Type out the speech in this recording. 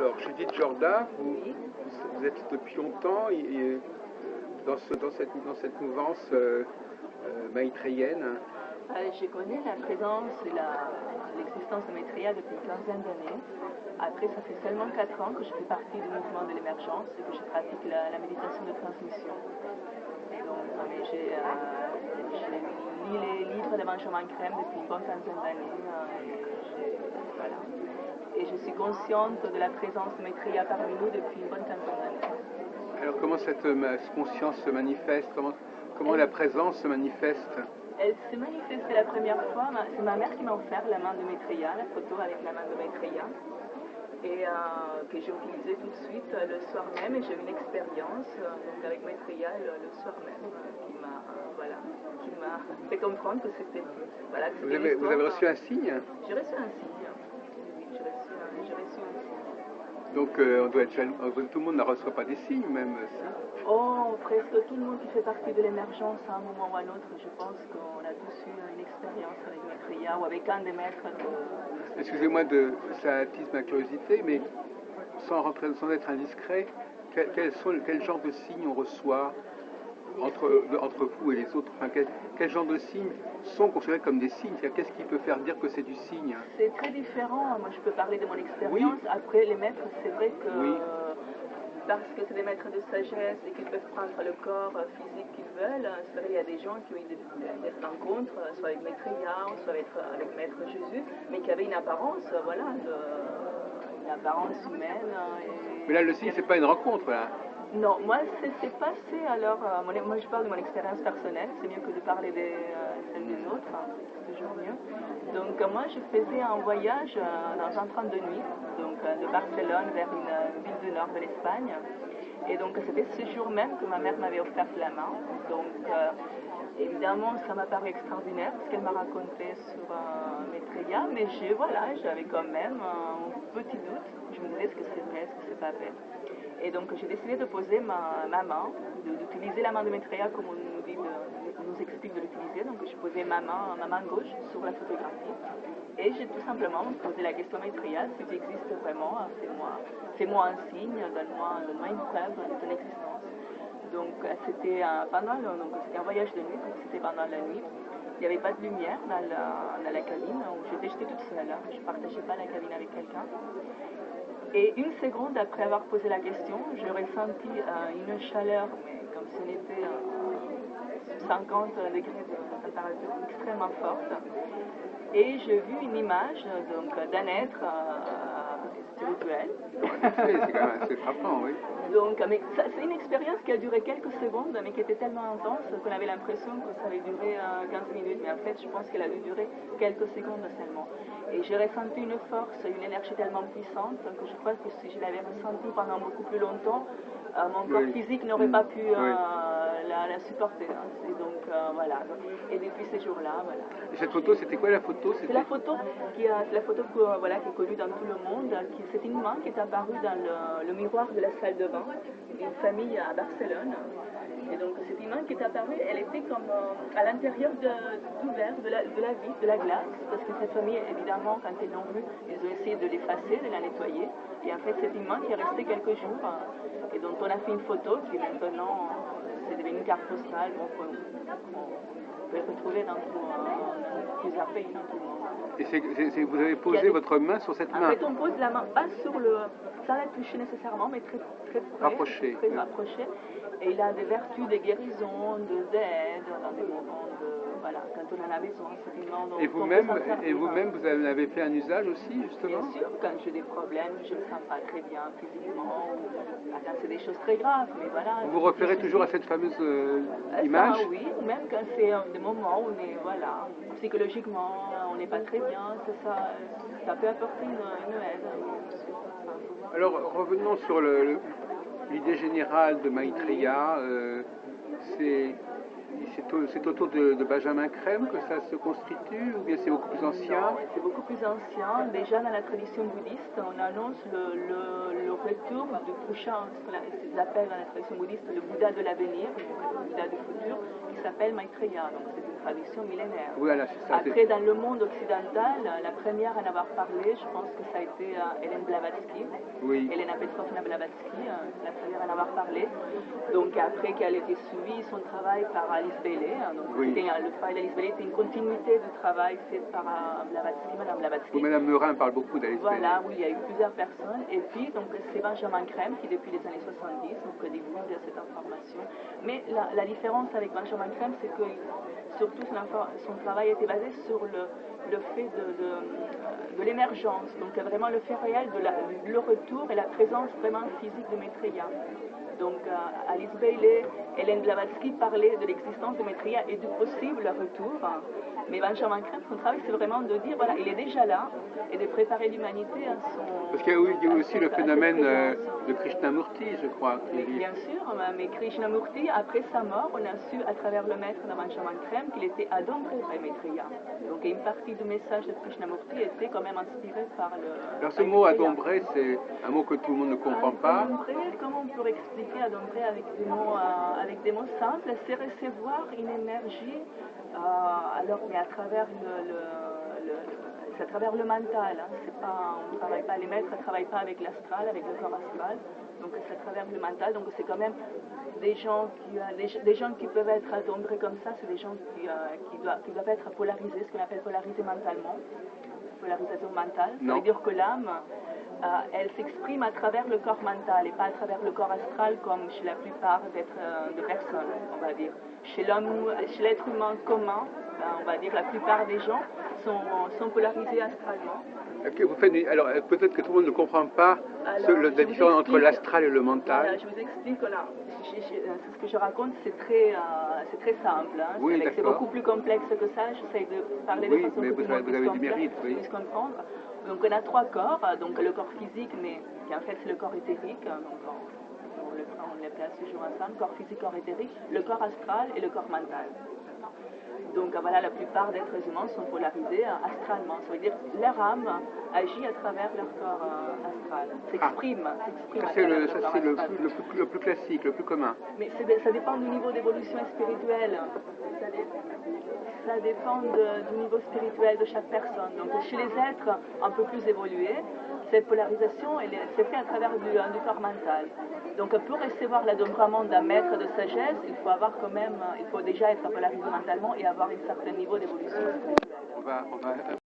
Alors, Judith Jorda, Oui. vous êtes depuis longtemps dans cette mouvance maïtréienne. Je connais la présence et l'existence de Maitreya depuis une quinzaine d'années. Après, ça fait seulement 4 ans que je fais partie du mouvement de l'émergence et que je pratique la méditation de transmission. Et donc, j'ai lu les livres de Benjamin Crème depuis une bonne quinzaine d'années. Voilà. Et je suis consciente de la présence de Maitreya parmi nous depuis une bonne quinzaine d'années. Alors, comment cette conscience se manifeste? Comment la présence se manifeste? Elle s'est manifestée la première fois, c'est ma mère qui m'a offert la main de Maitreya, la photo avec la main de Maitreya, et que j'ai utilisée tout de suite le soir même, et j'ai eu une expérience donc avec Maitreya le soir même qui m'a fait comprendre que c'était voilà. Que vous avez reçu un signe? J'ai reçu un signe. Oui, j'ai reçu un signe. Donc on doit être jaloux. Tout le monde ne reçoit pas des signes même. Oh, presque tout le monde qui fait partie de l'émergence à un moment ou à un autre, je pense qu'on a tous eu une expérience avec Maitreya ou avec un des maîtres de... Excusez-moi, ça attise ma curiosité, mais sans être indiscret, quel genre de signes on reçoit entre vous et les autres? Enfin, quel genre de signes sont considérés comme des signes? Qu'est-ce qui peut faire dire que c'est du signe? C'est très différent. Moi, je peux parler de mon expérience. Oui. Après, les maîtres, c'est vrai que... Oui. Parce que c'est des maîtres de sagesse et qu'ils peuvent prendre le corps physique qu'ils veulent, c'est vrai, il y a des gens qui ont eu des rencontres, soit avec Maitreya, soit avec Maître Jésus, mais qui avaient une apparence, une apparence humaine. Mais là, le signe, c'est pas une rencontre, là. Non, moi, c'est passé, alors, moi je parle de mon expérience personnelle, c'est mieux que de parler celle des autres, c'est toujours mieux. Donc, moi, je faisais un voyage dans un train de nuit, donc de Barcelone vers une ville du nord de l'Espagne. Et donc, c'était ce jour même que ma mère m'avait offert la main. Donc, évidemment, ça m'a paru extraordinaire ce qu'elle m'a raconté sur Maitreya, mais j'avais quand même un petit doute. Je me disais, est-ce que c'est vrai, est-ce que c'est pas vrai? Et donc j'ai décidé de poser ma main, d'utiliser la main de Maitreya comme on nous explique de l'utiliser. Donc je posais ma main gauche sur la photographie et j'ai tout simplement posé la question à Maitreya, si tu existes vraiment, fais-moi un signe, donne-moi une preuve de ton existence. Donc c'était un voyage de nuit, donc c'était pendant la nuit. Il n'y avait pas de lumière dans la cabine, j'étais toute seule, je ne partageais pas la cabine avec quelqu'un. Et une seconde après avoir posé la question, j'ai ressenti une chaleur, mais comme si on était 50 degrés de température extrêmement forte. Et j'ai vu une image d'un être spirituel. Oui, c'est quand même assez frappant, oui. Donc, mais c'est une expérience qui a duré quelques secondes, mais qui était tellement intense qu'on avait l'impression que ça avait duré 15 minutes. Mais en fait, je pense qu'elle a dû durer quelques secondes seulement. Et j'ai ressenti une force, une énergie tellement puissante que je crois que si je l'avais ressentie pendant beaucoup plus longtemps, mon corps physique n'aurait pas pu la supporter. Et donc, voilà. Et depuis ces jours-là, voilà. Et cette photo, c'était quoi la photo? C'est la photo qui est connue dans tout le monde. C'est une main qui est apparue dans le miroir de la salle de bain d'une famille à Barcelone. Et donc cette main qui est apparue, elle était comme à l'intérieur du verre, de la glace, parce que cette famille, évidemment, quand ils l'ont vue, ils ont essayé de l'effacer, de la nettoyer. Et en fait, c'est une main qui est restée quelques jours et dont on a fait une photo qui maintenant, c'est devenu une carte postale qu'on peut retrouver dans plusieurs pays dans tout le monde. Et vous avez posé votre main sur cette main? En fait, on pose la main, pas sans la toucher nécessairement, mais très près, rapproché. Très rapproché. Et il a des vertus de guérison, d'aide, dans des moments quand on en a besoin. Et vous-même, vous en avez fait un usage aussi, justement? Bien sûr, quand j'ai des problèmes, je ne me sens pas très bien physiquement, quand c'est des choses très graves, mais voilà. Vous référez toujours à cette fameuse image? Ça, oui, ou même quand c'est des moments où on est, psychologiquement, on n'est pas très bien, ça peut apporter une aide. Alors, revenons sur l'idée générale de Maitreya. C'est autour de Benjamin Crème que ça se constitue, ou bien c'est beaucoup plus ancien? Non, c'est beaucoup plus ancien. Déjà dans la tradition bouddhiste, on annonce le retour du prochain, ce qu'ils appellent dans la tradition bouddhiste le Bouddha de l'avenir, le Bouddha du futur, qui s'appelle Maitreya. Donc c'est une tradition millénaire. Voilà, c'est ça. Après, dans le monde occidental, la première à en avoir parlé, je pense que ça a été Hélène Blavatsky, Oui. Elena Petrovna Blavatsky, la première à en avoir parlé. Donc après qu'elle ait été suivie, son travail par Alice Bailey. Donc Oui. le travail d'Alice Bailey était une continuité du travail fait par Blavatsky, Madame Blavatsky. Oui, Madame Meurin parle beaucoup d'Alice Bailey. Voilà, oui, il y a eu plusieurs personnes. Et puis, donc, c'est Benjamin Crème qui, depuis les années 70, donc, diffuse cette information. Mais la différence avec Benjamin Crème, c'est que surtout son travail était basé sur le fait de l'émergence, donc vraiment le fait réel de le retour et la présence vraiment physique de Maitreya. Donc Alice Bailey, Hélène Blavatsky parlaient de l'existence de Maitreya et du possible retour. Mais Benjamin Crème, son travail, c'est vraiment de dire, voilà, il est déjà là et de préparer l'humanité à son... Parce qu'il y a eu aussi le phénomène de Krishnamurti, je crois. Bien sûr, mais Krishnamurti, après sa mort, on a su à travers le maître de Benjamin Crème qu'il était adombré par Maitreya. Donc une partie du message de Krishnamurti était quand même inspiré par le... Alors ce mot adombré, c'est un mot que tout le monde ne comprend pas. Adombré, comment on pourrait expliquer adombré avec des mots simples? C'est recevoir une énergie, alors mais à travers c'est à travers le mental, hein. C'est pas, on travaille pas, les maîtres ne travaillent pas avec l'astral, avec le corps astral, donc c'est à travers le mental, donc c'est quand même des gens qui peuvent être adombrés comme ça, c'est des gens qui doivent être polarisés, ce qu'on appelle polarisés mentalement, polarisation mentale, ça veut dire que l'âme, elle s'exprime à travers le corps mental et pas à travers le corps astral comme chez la plupart de personnes, on va dire. Chez l'être humain commun, on va dire la plupart des gens sont polarisés astralement. Okay, alors peut-être que tout le monde ne comprend pas la différence entre l'astral et le mental. Voilà, je vous explique, voilà. Ce que je raconte, c'est très simple. Hein. Oui, c'est beaucoup plus complexe que ça. J'essaie de parler de façon plus complexe, pour puisse comprendre. Donc on a trois corps. Donc le corps physique, mais qui en fait c'est le corps éthérique. Donc on les place toujours ensemble. Corps physique, corps éthérique, le corps astral et le corps mental. Donc voilà, la plupart d'êtres humains sont polarisés astralement. Ça veut dire que leur âme agit à travers leur corps astral, s'exprime. C'est le plus classique, le plus commun. Mais ça dépend du niveau d'évolution spirituelle. Ça dépend du niveau spirituel de chaque personne. Donc chez les êtres un peu plus évolués, cette polarisation c'est fait à travers du corps mental. Donc pour recevoir l'adombrement d'un maître de sagesse, il faut déjà être polarisé mentalement et avoir un certain niveau d'évolution spirituelle.